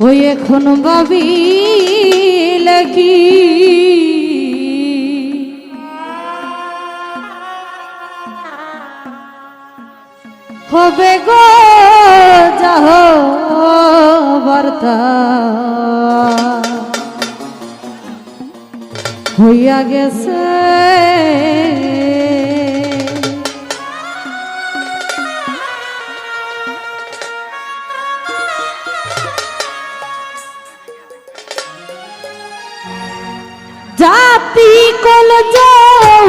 ওই এখন ভাবিলে কি হবে গো যাহ বার্তা হইয়া গেছে জাতি কল যাও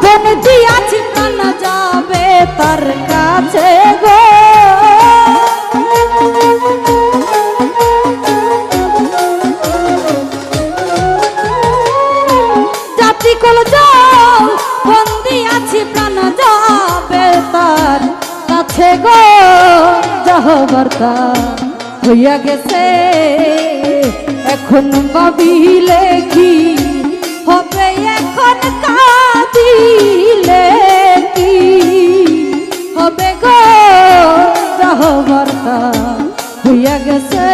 বন দিয়াছি প্রাণ যাবে তার কাছে গো জাতি কল যাও বন দিয়াছি প্রাণ যাবে তার কাছে গো যাহ বার্তা হইয়া গেছে এখন ভাবিলে কি হবে এখন কাঁদিলে কি হবে গো যাহ বার্তা হইয়া গেছে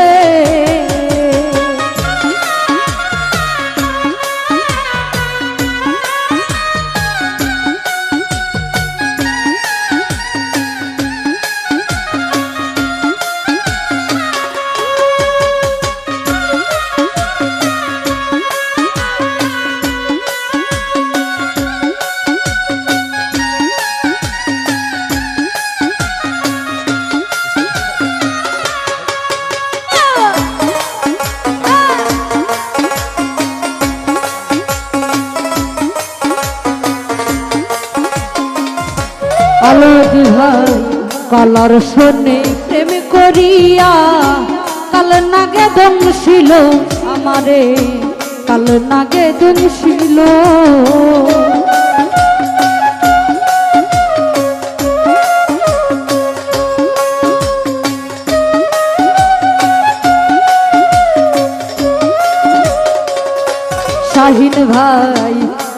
কালার শোনে প্রেম করিয়া কাল নাগে দংশিল আমারে কাল নাগে দংশিল শাহিন ভাই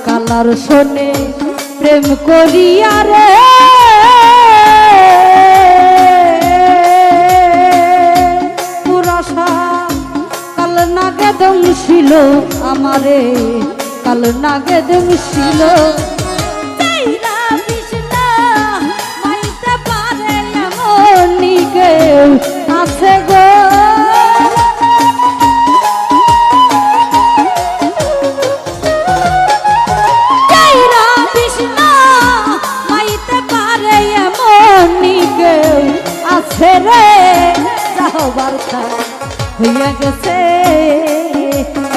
কালার শোনে প্রেম করিয়া রে দংশিল আমারে কাল নাগে দংশিল মাইতে পারে এমনি কেউ আছে গো মাইতে পারে এমনি কেউ আছে রে যাহ বার্তা হইয়া গেছে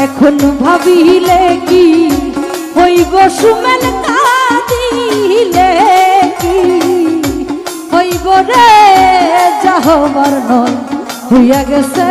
এখন ভাবিলে কি হইব সুমেন কাঁদিলে কি হইব রে যাহ বর্ণন হইয়া গেছে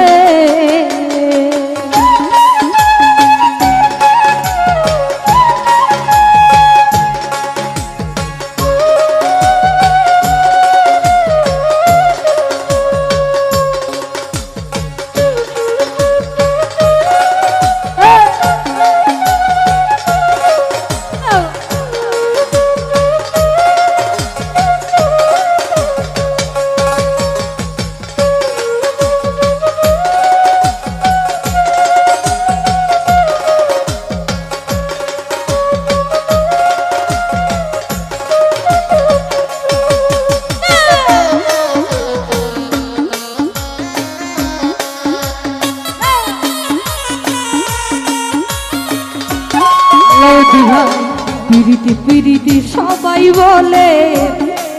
পিরিতি পিরিতি সবাই বলে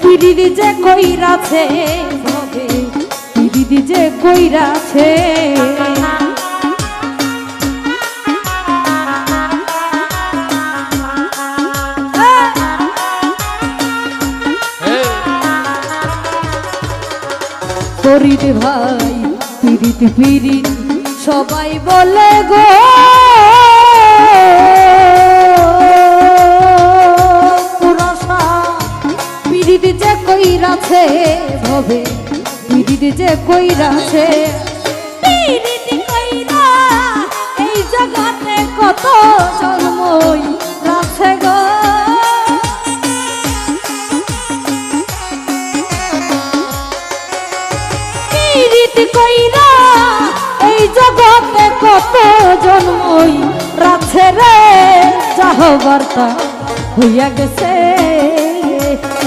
পিরিতি যে কইরাছে হবে পিরিতি যে কইরাছে ফরিদ ভাই পিরিতি পিরিতি সবাই বলে গো যে কইরাছে হবে পিরিতি যে কইরাছে পিরিতি কইরা এই জগতে কত জন্মই রাছে গো পিরিতি কইরা এই জগতে কত জন্মই রাছে রে, যাহ বার্তা হইয়া গেছে।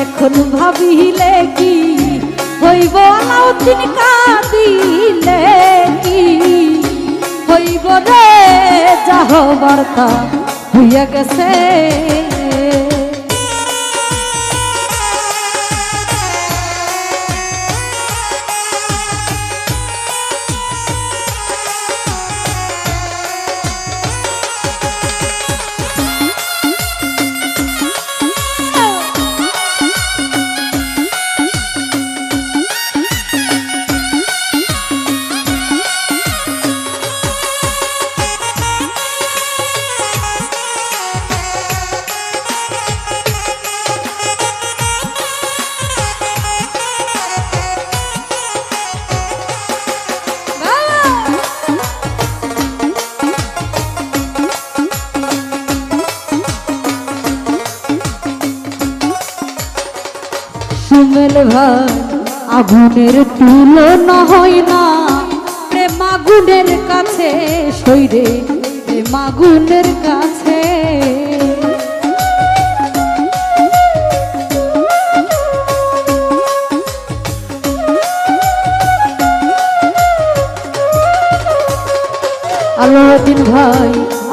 এখন ভাবিলে কি হইব, আলাউদ্দিন কাঁদিলে কি হইব রে, যাহ বার্তা হইয়া গেছে। সুমেল ভাই আগুনের তুলনা হয় না, প্রেম আগুনের কাছে সইরে, প্রেম আগুনের কাছে। আলাউদ্দিন ভাই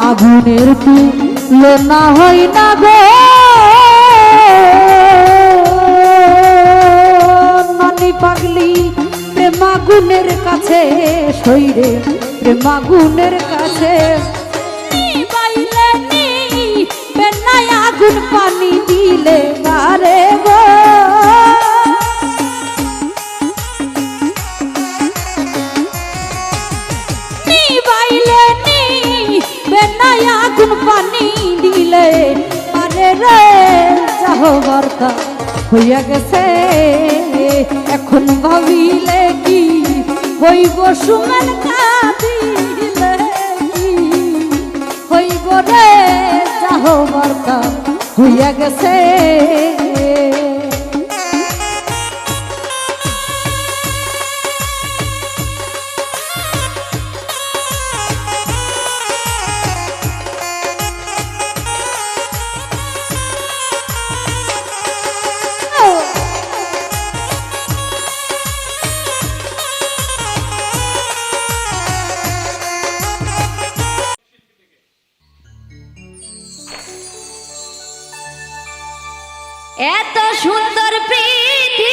আগুনের তুলনা হয় না গো, পাগলি প্রেম আগুনের কাছে সইরে, প্রেম আগুনের কাছে। বাইলে নি বেনাই আগুন পানি দিলে বারে গো, বাইলে নি বেনাই আগুন পানি দিলে বারে রে, যাহ বার্তা হইয়া গেছে। এখন ভাবিলে কি হইব, সুমেন কাঁদিলে কি হইব রে, যাহ বার্তা হইয়া গেছে। এত সুন্দর পৃথিবীতে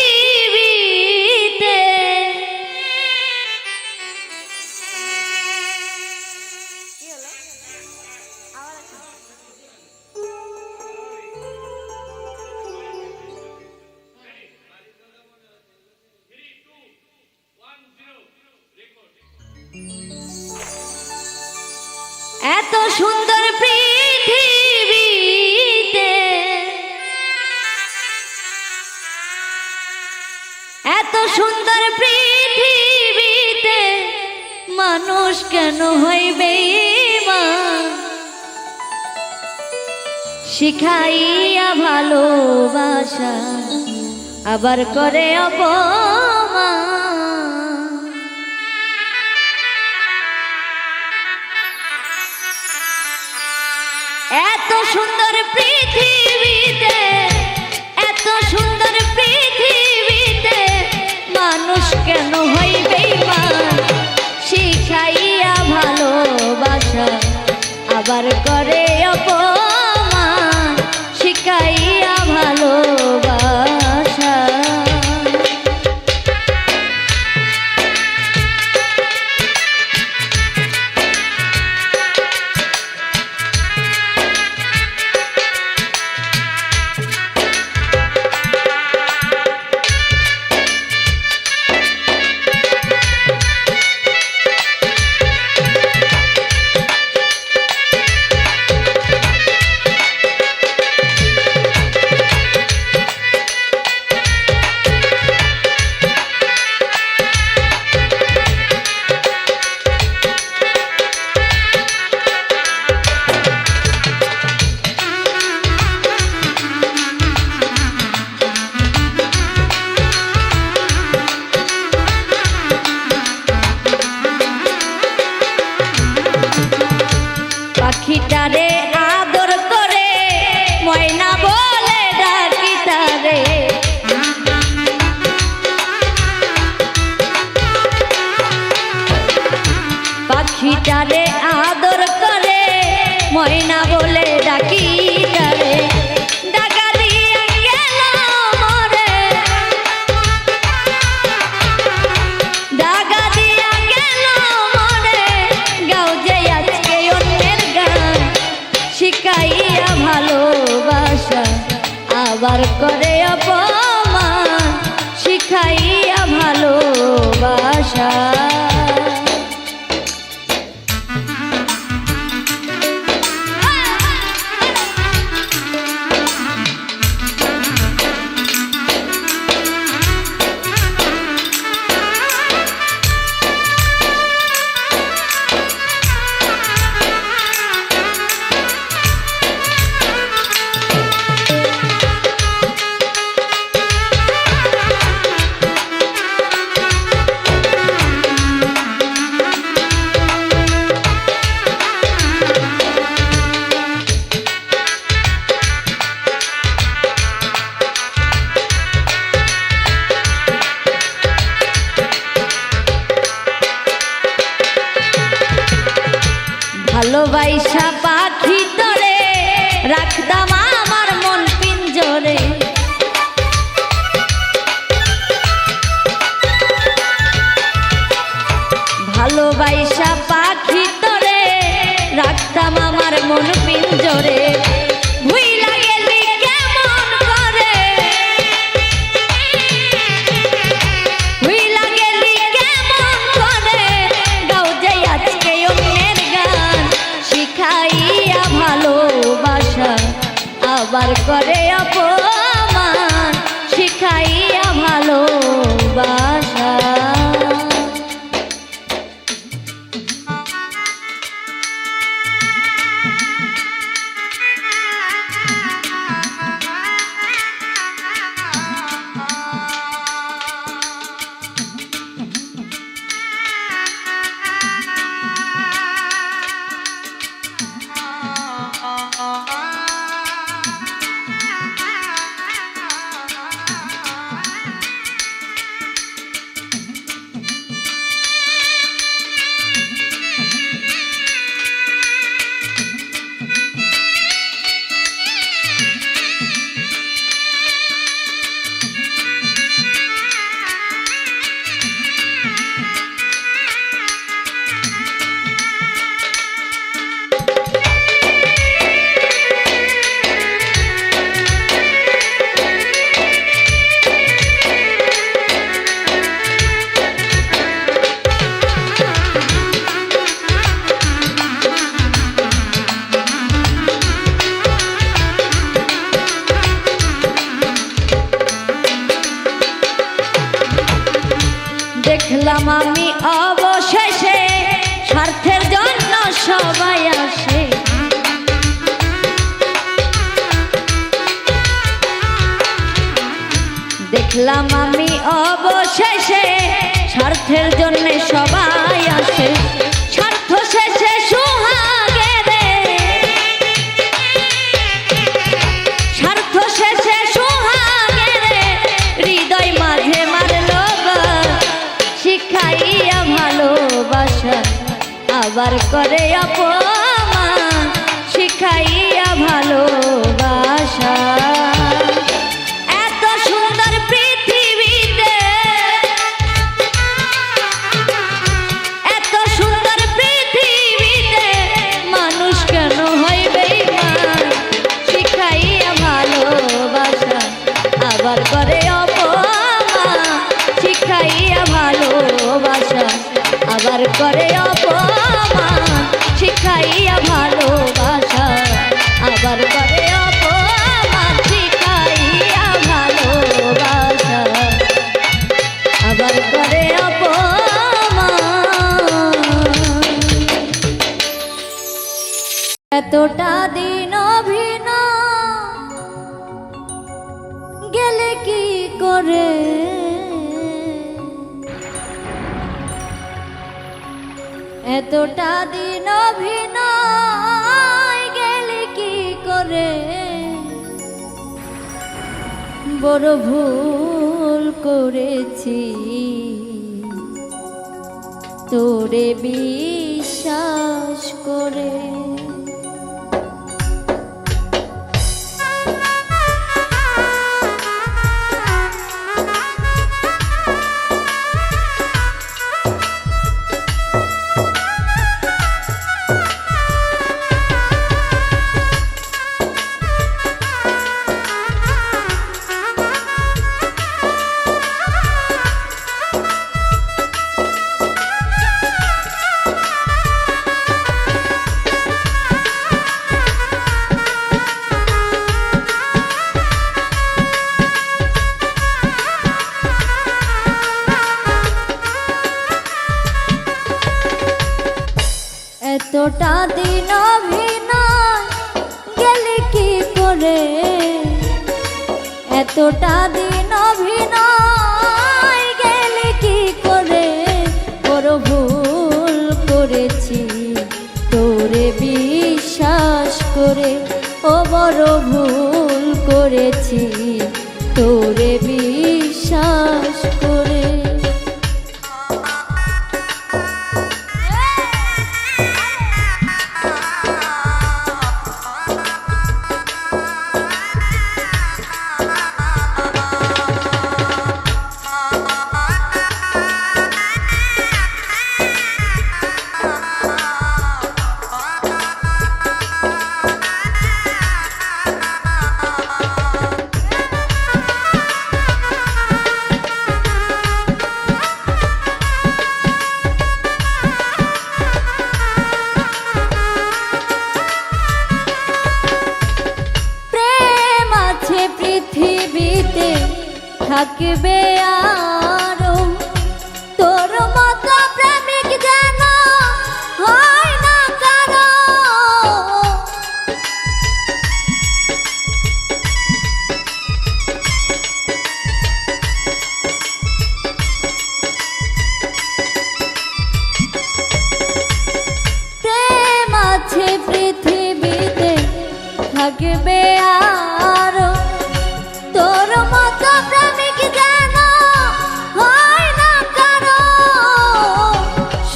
এত সুন্দর পৃথিবীতে এত সুন্দর পৃথিবীতে মানুষ কেন হইবে বেঈমান, শিখাইয়া ভালোবাসা আবার করে অপমান। এত সুন্দর পৃথিবীতে, এত সুন্দর পৃথিবীতে মানুষ কেন হইবে বেঈমান, শিখাইয়া ভালোবাসা আবার করে অপমান, শিখাইয়া ভালোবাসা। যারে আদর করে ময়না বলে ডাকি তারে ডাকা দিয়া গেল মরে ডাকা দিয়া গেল মরে গাও যে আজকে অন্যের গান শিখাইয়া ভালোবাসা আবার করে অপমান শিখাইয়া ভালোবাসা ভালোবাসা পাখি তরে রাখতাম আমার মন পিঞ্জরে ভালোবাসা পাখি তরে রাখতাম আমার মন পিঞ্জরে ভুইলা গেলি কেমন করে ভুইলা গেলি কেমন করে গাও যে আজকে অন্যের গান শিখাইয়া ভালোবাসা আবার করে অপমান শিখাইয়া ভালোবাসা দেখলাম আমি অবশেষে স্বার্থের জন্য সবাই আসে দেখলাম আমি অবশেষে স্বার্থের জন্য সবাই আসে স্বার্থ শেষে সুহাগেরে স্বার্থ শেষে সুহাগেরে হৃদয় মাঝে মারলো শিখাইয়া ভালোবাসা আবার করে অপমান শিখাইয়া ভালোবাসা এত সুন্দর পৃথিবীতে এত সুন্দর পৃথিবীতে মানুষ কেন হয় বেঈমান শিখাইয়া ভালোবাসা আবার করে অপমান শিখাইয়া ভালোবাসা আবার করে অপমান শিখাইয়া ভালোবাসা আবার করে অপমান শিখাইয়া ভালোবাসা আবার করে অপমান এতটা দিন অভিনয় গেলে কি করে এতটা দিন অভিনয় গেলে কি করে বড় ভুল করেছি তোরে বিশ্বাস করে। এতটা দিন অভিনয় গেলি কি করে, এতটা দিন অভিনয় গেলি কি করে, বড় ভুল করেছি তোরে বিশ্বাস করে, ও বড় ভুল করেছি তোরে বিশ্বাস করে। পৃথিবীতে থাকবে আরো তোর মতো প্রেমিক যেন হয় না কারো। প্রেম আছে পৃথিবীতে থাকবে আরো তোর মতো প্রেমিক যেন হয় না কারো।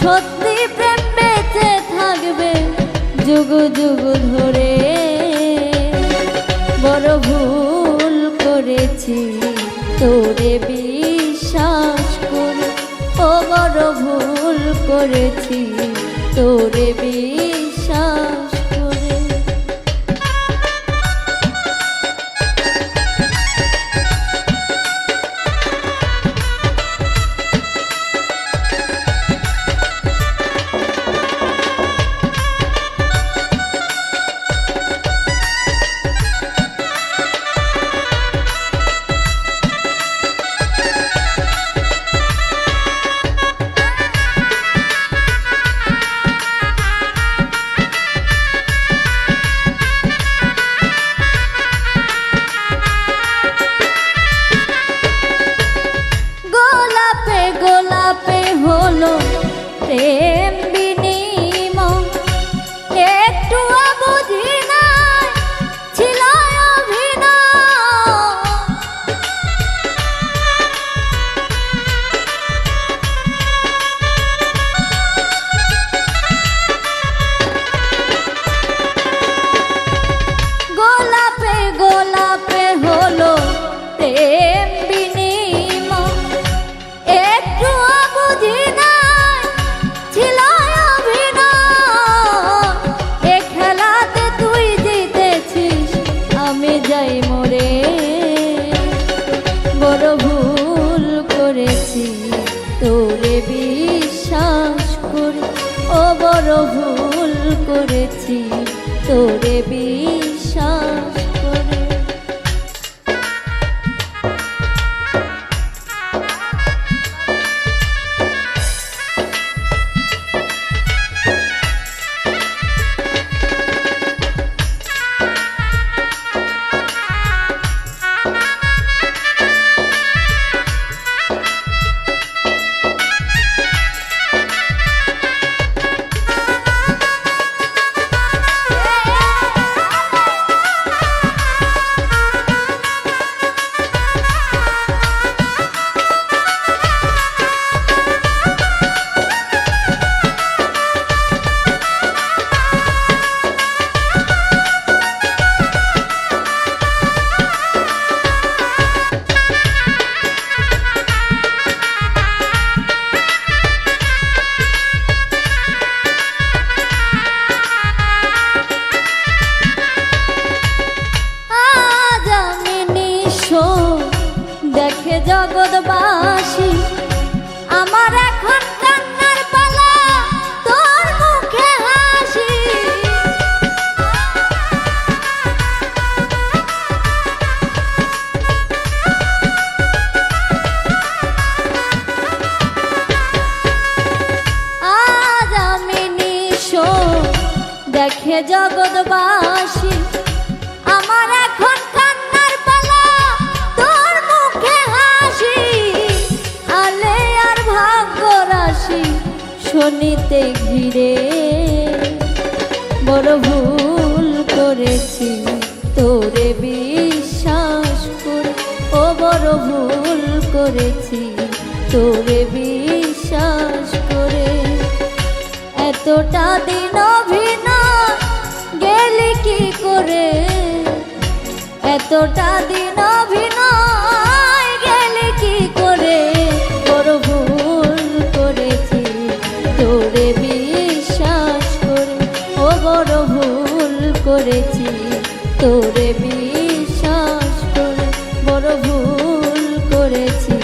সত্যি প্রেম বেঁচে থাকবে যুগ যুগ ধরে, বড় ভুল করেছি তোরে বিশ্বাস করে, ও বড় ভুল করেছি তোরে বিশ্বাস করে। গোলাপে হলো প্রেম বিনিময়, একটু বুঝি নাই ছিল অভিনয়। গোলাপে হলো প্রেম বিনিময়, একটু বুঝি নাই ছিল অভিনয়। এ খেলাতে তুই জিতেছিস আমি যাই মরে, বড় ভুল করেছি তোরে বিশ্বাস করে, ও বড় ভুল করেছি তোরে বিশ্বাস করে। জগৎবাসী আমার এখন কান্নার পালা তোর মুখে হাসি আলে আর ভাগ্য রাশি শনিতে ঘিরে বড় ভুল করেছি তোরে বিশ্বাস করে ও বড় ভুল করেছি তোরে বিশ্বাস করে এতটা দিন অভিনয় গেলি কি করে এতটা দিন অভিনয় গেলি কি করে বড় ভুল করেছি তোরে বিশ্বাস করে ও বড় ভুল করেছি তোরে বিশ্বাস করে বড় ভুল করেছি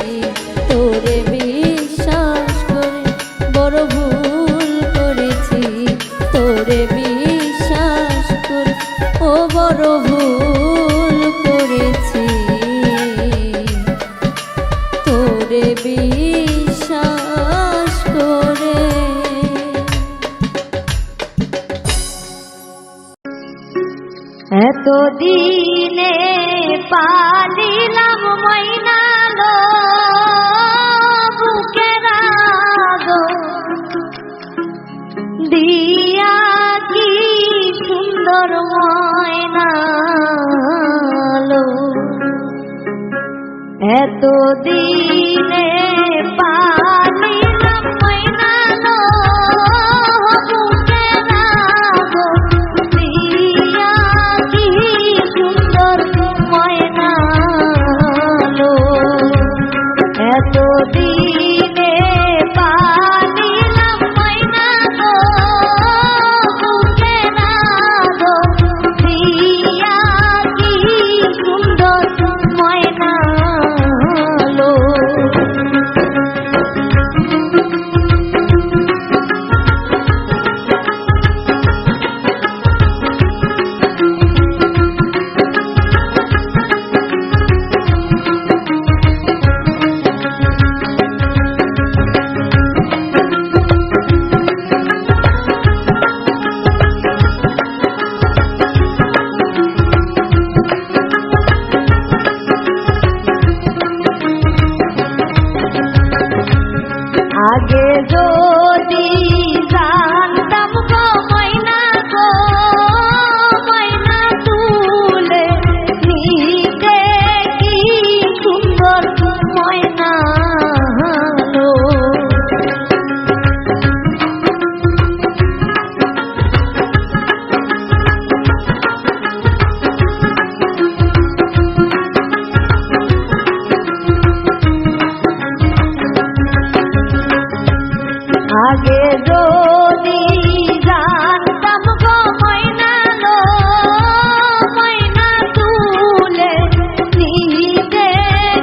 তোরে বিশ্বাস করে বড় ভুল করেছি তোরে বিশ্বাস করে ও বড় ভুল করেছি তোরে বিশ্বাস করে এতদিনে পালিলাম ময়না লো বুকের আগো দিয়া কি সুন্দর ময়না লো এতদিনে পালিলাম ময়না লো বুকের আগো দিয়া কি সুন্দর ময়না লো এতদিনে পালিলাম ময়না লো বুকের আগো দিয়া কি সুন্দর ময়না লো আগে যদি জানতাম গো ময়না তুলে নিতে কি সুন্দর ময়না লো আগে যদি জানতাম গো ময়না তুলে নিতে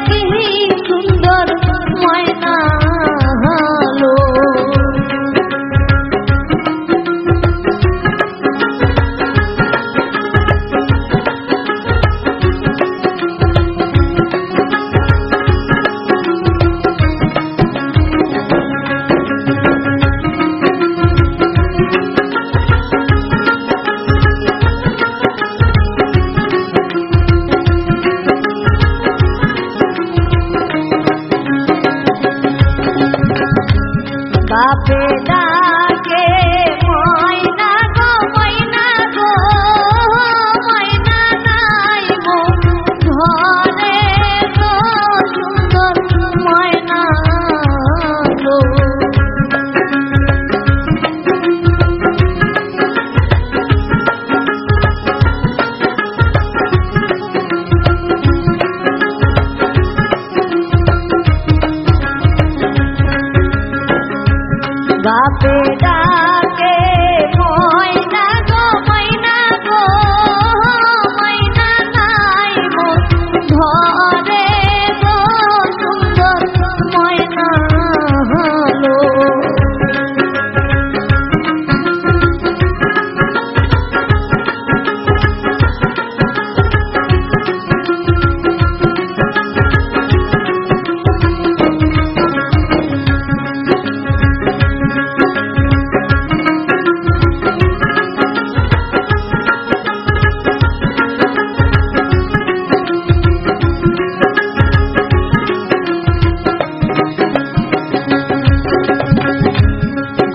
কি সুন্দর ময়না লো বাপে ডাকে ময়না গো ময়না নাই মো ঘরে গো সুন্দর ময়না গো বাপে ডাকে ময়না গো ময়না নাই মো ঘরে গো সুন্দর ময়না লো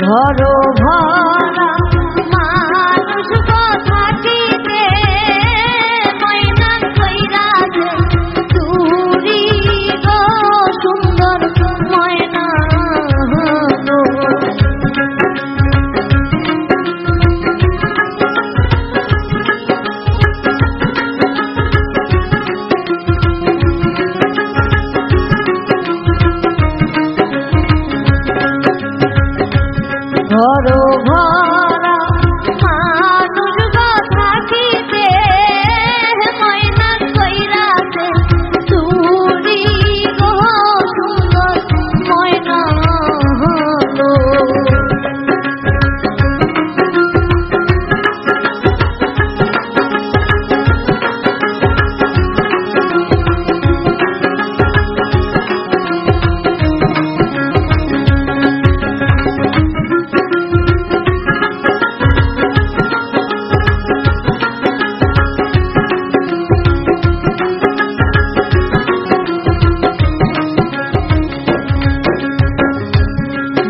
ঘর ভরা মানুষ থাকিতে ময়না কইরাছে চুরি গো সুন্দর ময়না গো। ঘর ভরা মানুষ থাকিতে ময়না কইরাছে চুরি গো সুন্দর ময়না গো।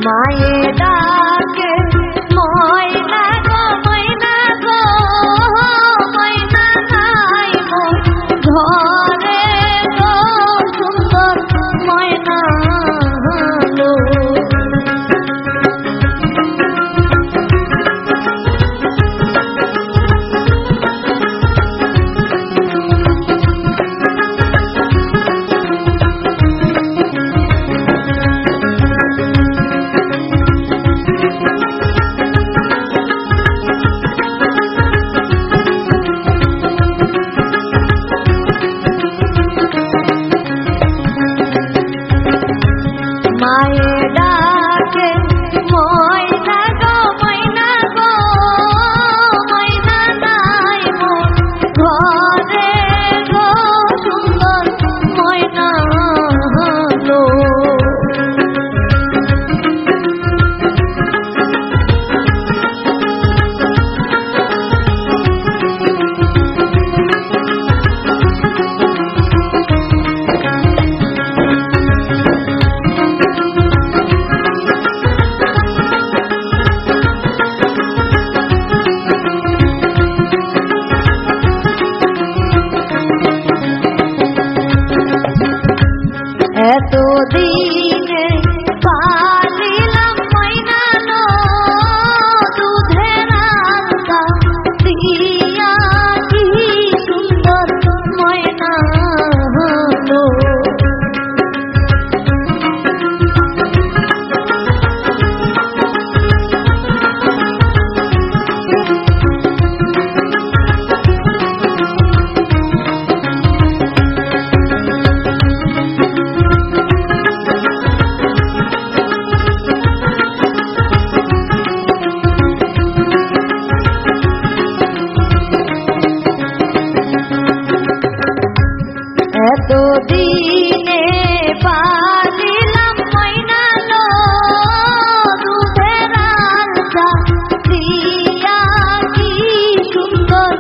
মায়ে ডাকে ময়না গো ময়না গো ময়না নাই মোর ঘরে গো সুন্দর ময়না গো। মায়ে ডাকে ময়না গো ময়না গো ময়না নাই মোর ঘরে গো সুন্দর ময়না গো। এতদিনে পালিলাম ময়না লো দুধের আলতা দিয়া কি সুন্দর ময়না লো। এতদিনে পালিলাম ময়না লো দুধের আলতা দিয়া কি সুন্দর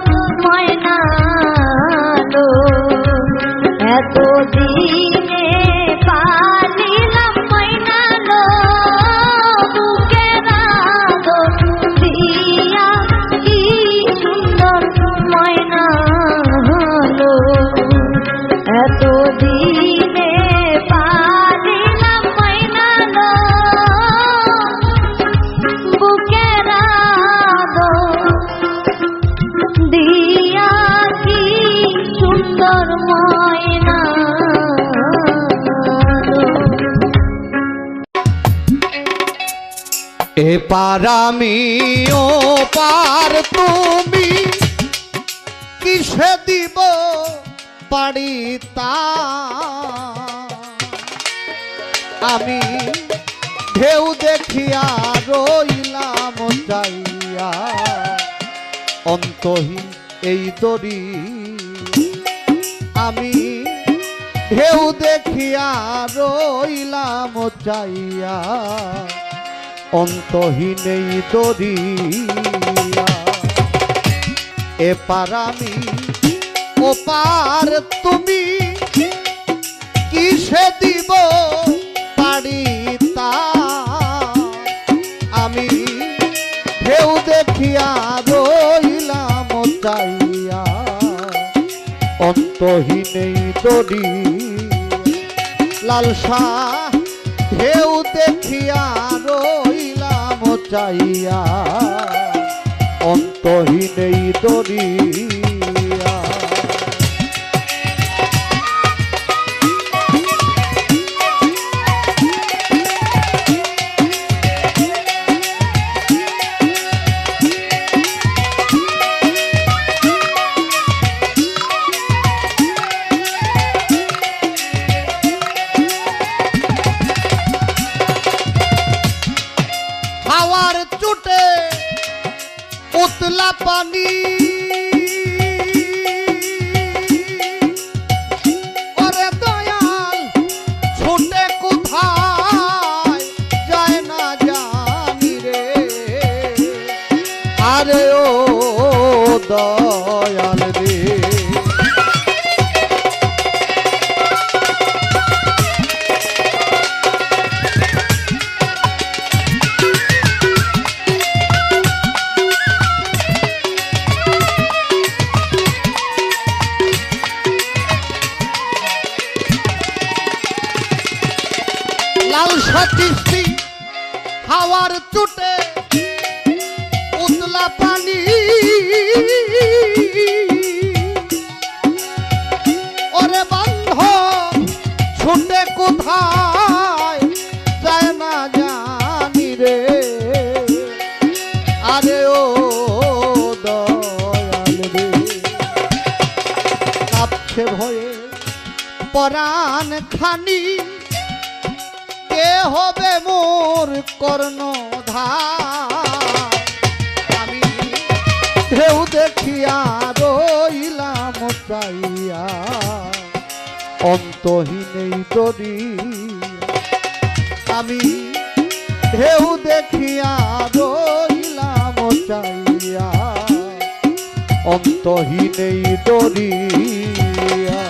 ময়না লো। এতদিনে পালিলাম ময়না লো বুকের আদর দিয়া কি সুন্দর ময়না লো। এতদিনে পালিলাম ময়না লো বুকের আদর দিয়া কি সুন্দর ময়না লো। এপার আমি ও পার তুমি কিসে দিব পারি তা আমি ঢেউ দেখিয়া রইলাম চাইয়া অন্তহীন এই দড়ি আমি ঢেউ দেখিয়া রইলাম চাইয়া অন্তহীন এই দরিয়া। এপার আমি ওপার তুমি কিসে দিব পারি তা আমি ঢেউ দেখিয়া রইলাম চাইয়া অন্তহীন এই দড়ি লালসা ঢেউ দেখিয়া রইলাম চাইয়া অন্তহীন এই দরিয়া হাওয়ার চুটে উতলা পানি ওরে দয়াল ছুটে কোথায় যায় না জানি রে আরে ও দয়াল রে লালসা কিস্তি হাওয়ার চুটে উতলা পানি ওরে বান্ধব ছুটে কোথায় যায় না জানি রে আরে ও দয়াল রে কাঁপছে ভয়ে পরাণ খানি কে হবে মোর কর্ণধার আমি ঢেউ দেখিয়া রইলাম চাইয়া অন্তহীন এই দরিয়া আমি ঢেউ দেখিয়া রইলাম চাইয়া অন্তহীন এই দরিয়া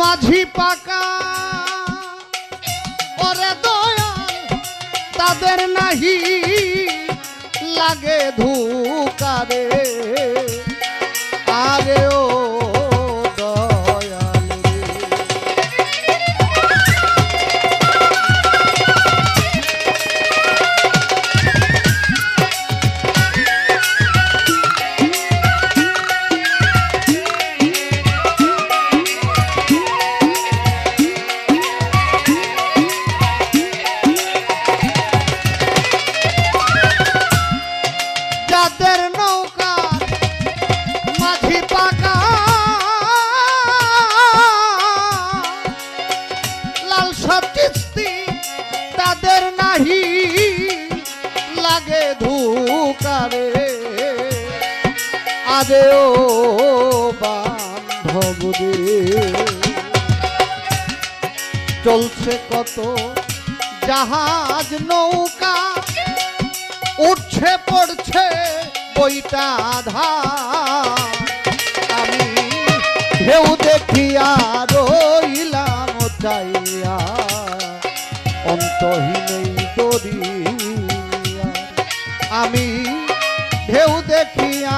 মাঝি পাকা ওরে দয়াল তাদের নাহি লাগে ধুকারে আরে ও দয়াল রে যাদের নৌকা মাঝি পাকা লালসা কিস্তি তাদের নাহি লাগে ধুকারে আরে ও বান্ধব রে চলছে কত জাহাজ নৌকা উঠছে পড়ছে বইটা ধার আমি ঢেউ দেখিয়া রইলাম চাইয়া অন্তহীন এই দরিয়া আমি ঢেউ দেখিয়া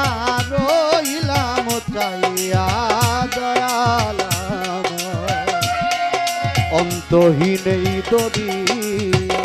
রইলাম চাইয়া দয়াল অন্তহীন এই দরিয়া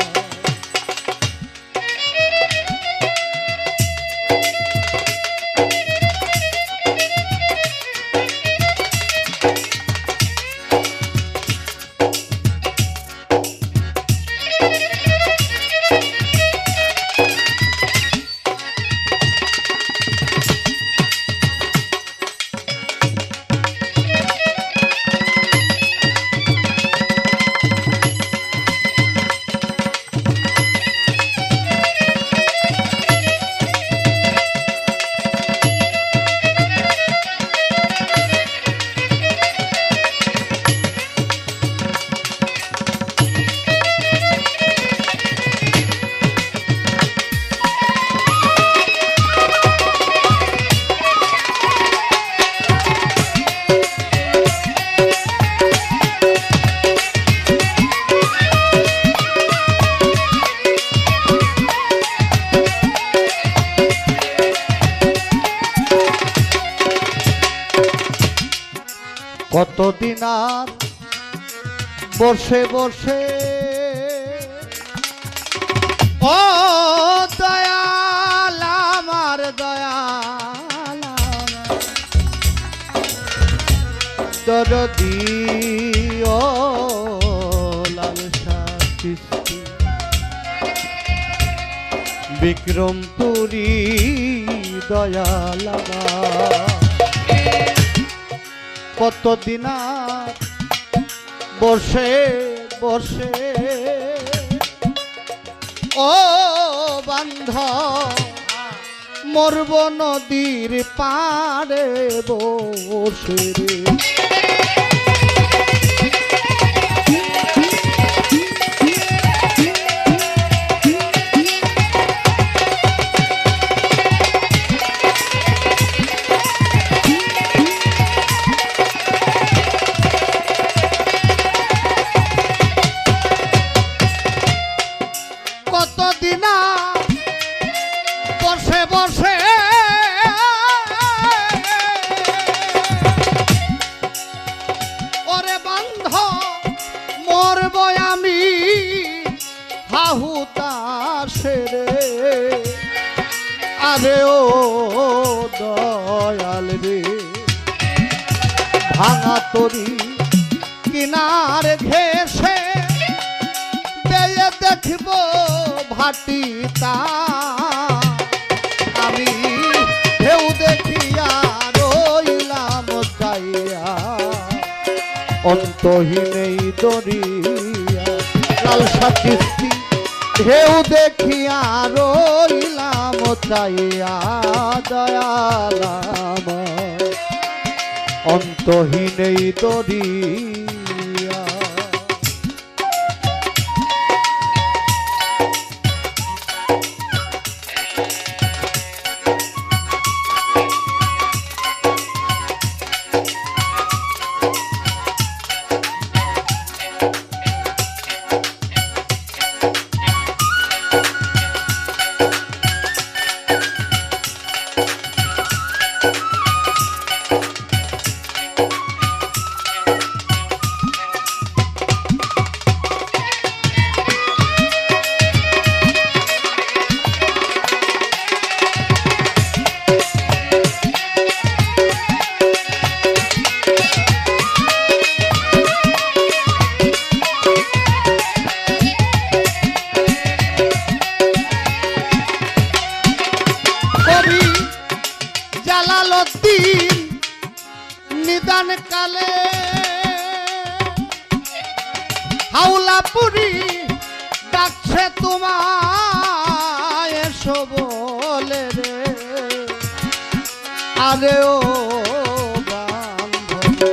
দিনার বসে বসে ও দয়াল আমার দয়াল দরদি ও লালসা সৃষ্টি বিক্রমপুরী দয়াল কতদিন বসে বসে ও বান্ধ মরব নদীর পাড়ে বসে রে বসে বসে ওরে বান্ধ মরব আমি হাহুতাশে রে আরে ও দয়াল রে ভাঙা তরি কিনার ঘেসে বেয়ে দেখব ভাটিতা আমি ঢেউ দেখিয়া রইলাম চাইয়া অন্তহীন এই দরিয়া লালসা কিস্তি ঢেউ দেখিয়া রইলাম চাইয়া দয়াল আমার অন্তহীন এই দরিয়া নিদান কালে হাওলাপুরি ডাকছে তোমায় এসো বলে রে আরে ও বান্ধবী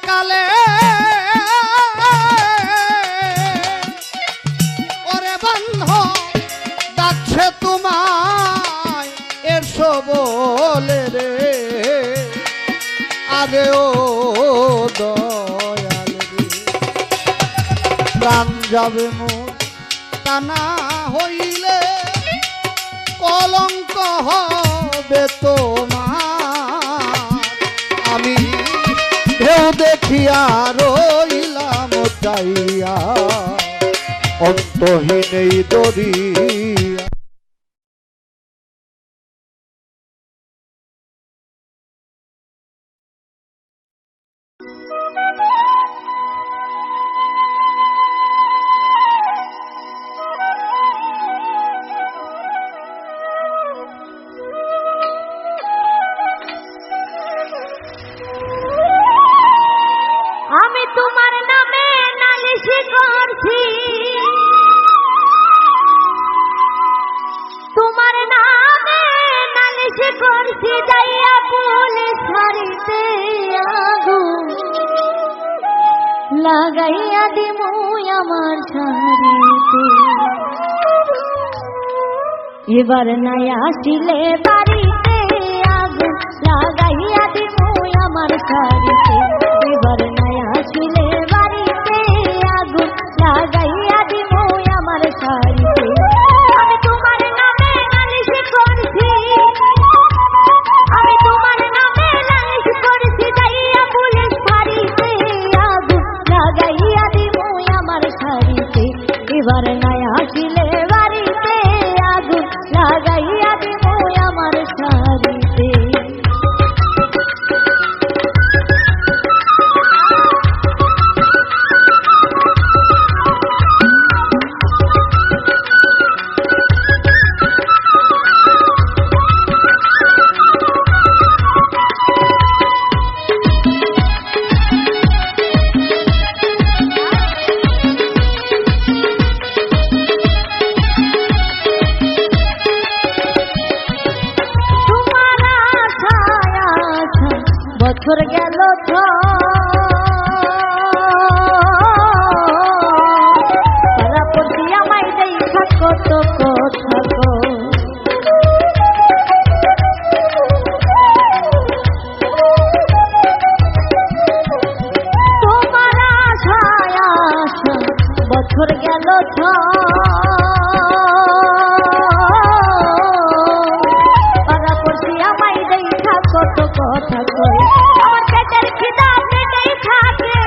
কালে ওরে বন্ধ ডাকছে তোমায় এসো বলে রে আরে ও দয়াল রে প্রাণ যাবে মোর টানা হইলে কলঙ্ক হবে তোমার আমি ঢেউ দেখিয়া রইলাম চাইয়া অন্তহীন এই দরিয়া তোমার নামে নালিশি করছি তোমার নামে নালিশি করছি যাইয়া পুলিশ হারিতে আগুন লাগাইয়া দিমু আমার ছাড়িতে এবার নাই আসিলে বাড়িতে আগুন লাগাইয়া দিমু আমার শাড়িতে এবার নাই আসিলে বাড়িতে আগুন লাগাইয়া দিমু আমার শাড়িতে আমি তোমার নামে নালিশ করছি আমি তোমার নামে নালিশ করছি যাইয়া পুলিশ ফাঁড়িতে আগুন লাগাইয়া দিমু আমার শাড়িতে এবার নাই আসিলে বাড়িতে আগুন লাগাইয়া দিমু আমার শাড়িতে বছর গেল তারা প্রতি আমায় দেখা কত কথা তোমার আশায় আশা বছর গেল তারা প্রতি আমায় দেখা কত কথা কই আমার পেটের খিদা পেটেই থাকে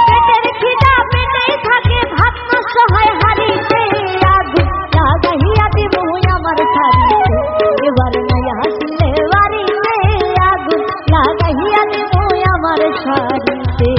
পেটের খিদা পেটেই থাকে ভাত নষ্ট হয় হাড়িতে আগুন লাগাইয়া দিমু আমার শাড়িতে এবার নাই আসিলে বাড়িতে আগুন লাগাইয়া দিমু আমার শাড়িতে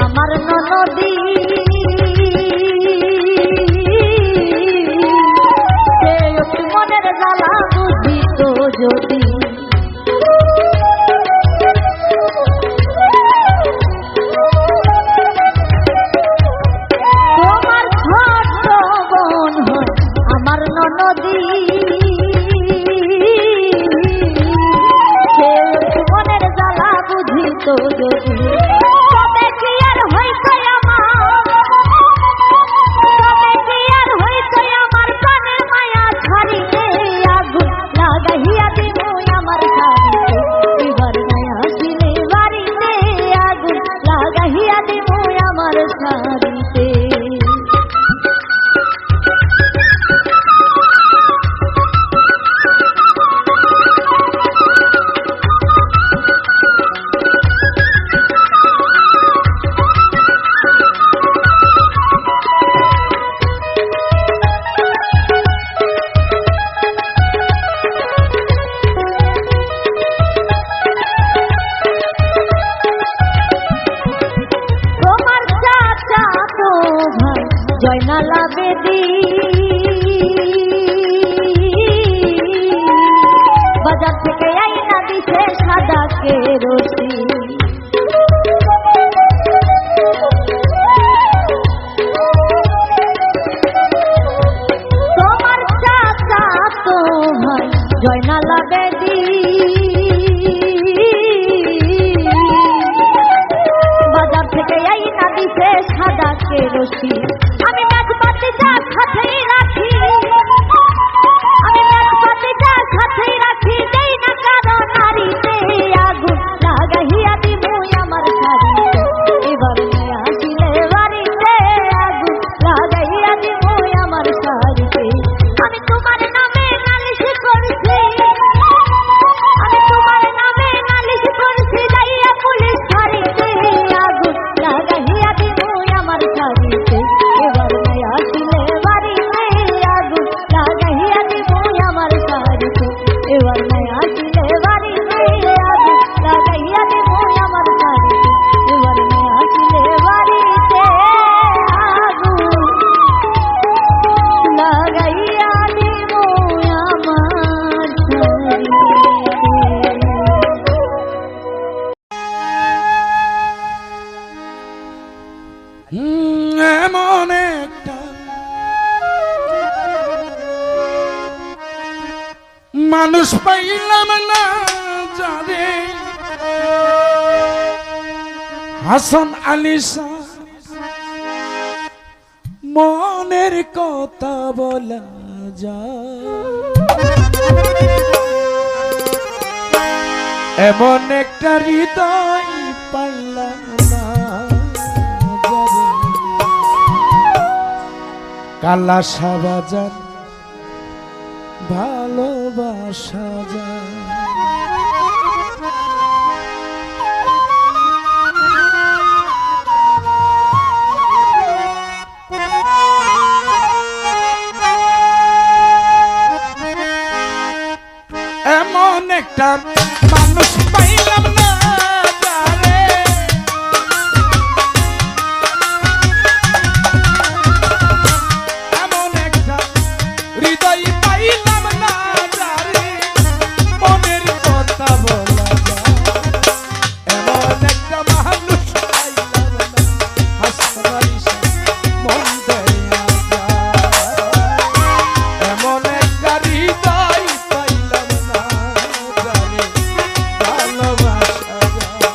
আমার ননদী সে অতি মনের জ্বালা বুঝিত যদি তোমার ছোট বোন হয় আমার ননদী সে অতি মনের জ্বালা বুঝিত যদি মানুষ পাইলাম না যারে হাসান আলী শাহ মনের কথা বলা যায় এমন একটা হৃদয় পাইলাম না যারে কালা সাবাজান ভালোবাসা যায় এমন একটা মানুষ পাইলাম না যারে এমন একটা হৃদয় পাইলাম না যারে মনের কথা বলা যায় এমন একটা মানুষ পাইলাম না হাসান আলী শাহ মন দেয়া যায় এমন একটা হৃদয় পাইলাম না যারে ভালোবাসা যায়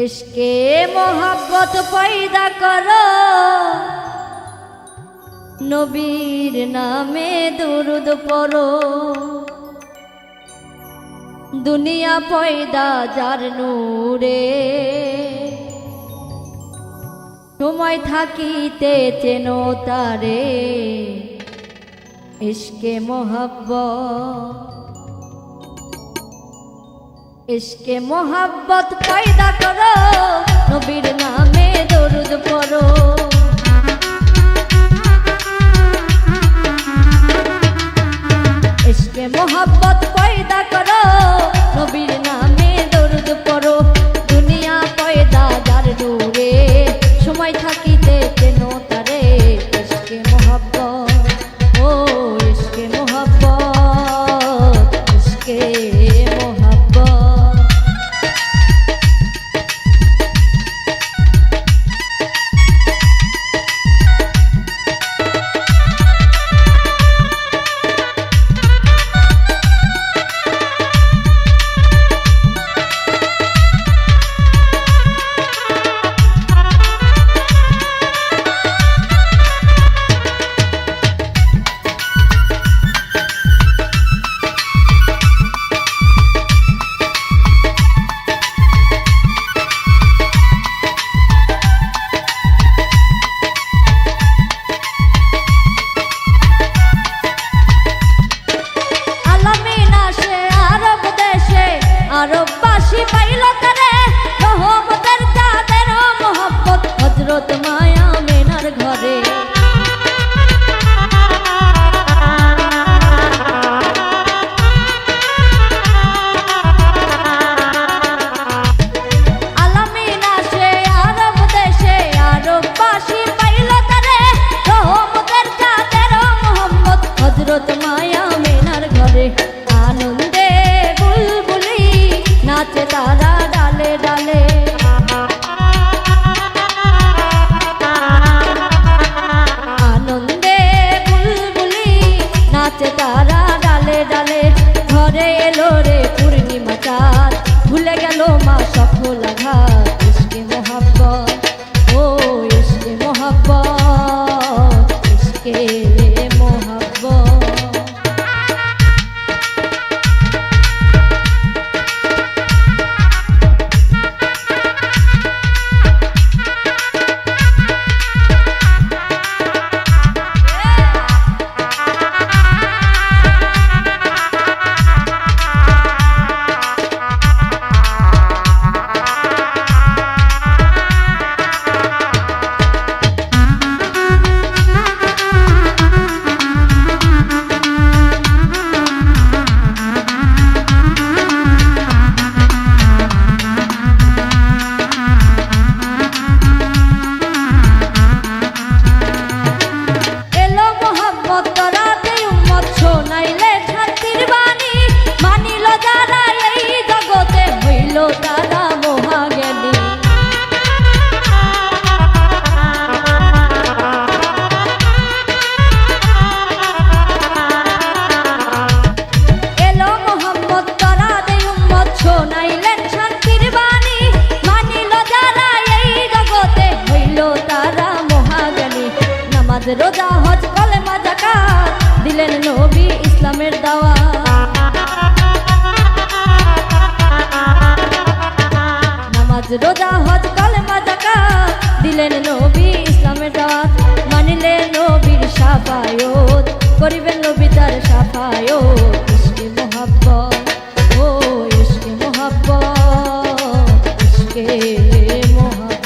ইশকে মোহাব্বত পয়দা করো, নবীর নামে দুরুদ পড়ো। দুনিয়া পয়দা যার নূরে, সময় থাকিতে চেনো তারে। ইশকে মোহাব্বত, ইশকে মোহাব্বত পয়দা করো, নবীর নামে দরুদ পড়ো। ইশকে মোহাব্বত পয়দা করো, নবীর নামে দরুদ পড়ো। দুনিয়া পয়দা যার নূরে, সময় থাকিতে চেনো তারে। ইশকে মোহাব্বত, ও ইশকে মোহাব্বত, ইশকে মোহাব্বত। আরববাসী পাইল তারে, রহমতের চাঁদের মোহাব্বত হযরত মায়া মেনার ঘরে। আলামিন আসে আরব দেশে, আরববাসী পাইল তারে, রহমতের চাঁদের মোহাম্মদ হযরত মায়া মেনার ঘরে। আনন্দে বুলবুলি নাচে তারা ডালে ডালে, আনন্দে বুলবুলি নাচে তারা ডালে ডালে। ঘরে এলো রে পূর্ণিমা চাঁদ, ভুলে গেল মা সফল আঘাত। ইশকে মোহাব্বত, ও ইশকে মোহাব্বত, ইশকে মোহাব্বত। তারা মহাজ্ঞানী, এলো মোহাম্মদ তারা দে উম্মত, শোনাইলেন শান্তির বাণী। মানিল যারা এই জগতে, হইল তারা মহাজ্ঞানী। নামাজ রোজা হজ কলেমা যাকাত, দিলেন নবী ইসলামের দাওয়াত। নামাজ রোজা হজ কলেমা যাকাত, দিলেন নবী ইসলামের দাওয়াত। মানিলেন নবীর শাফায়াত, করিবেন নবী তার শাফায়াত। ইশকে মোহাব্বত, ও ইশকে মোহাব্বত, ইশকে মোহাব্বত।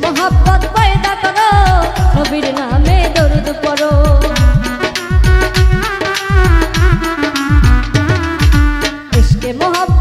মোহাব্বত পয়দা করো নবীর নামে দরুদ পড়ো ইশকে মোহাব্বত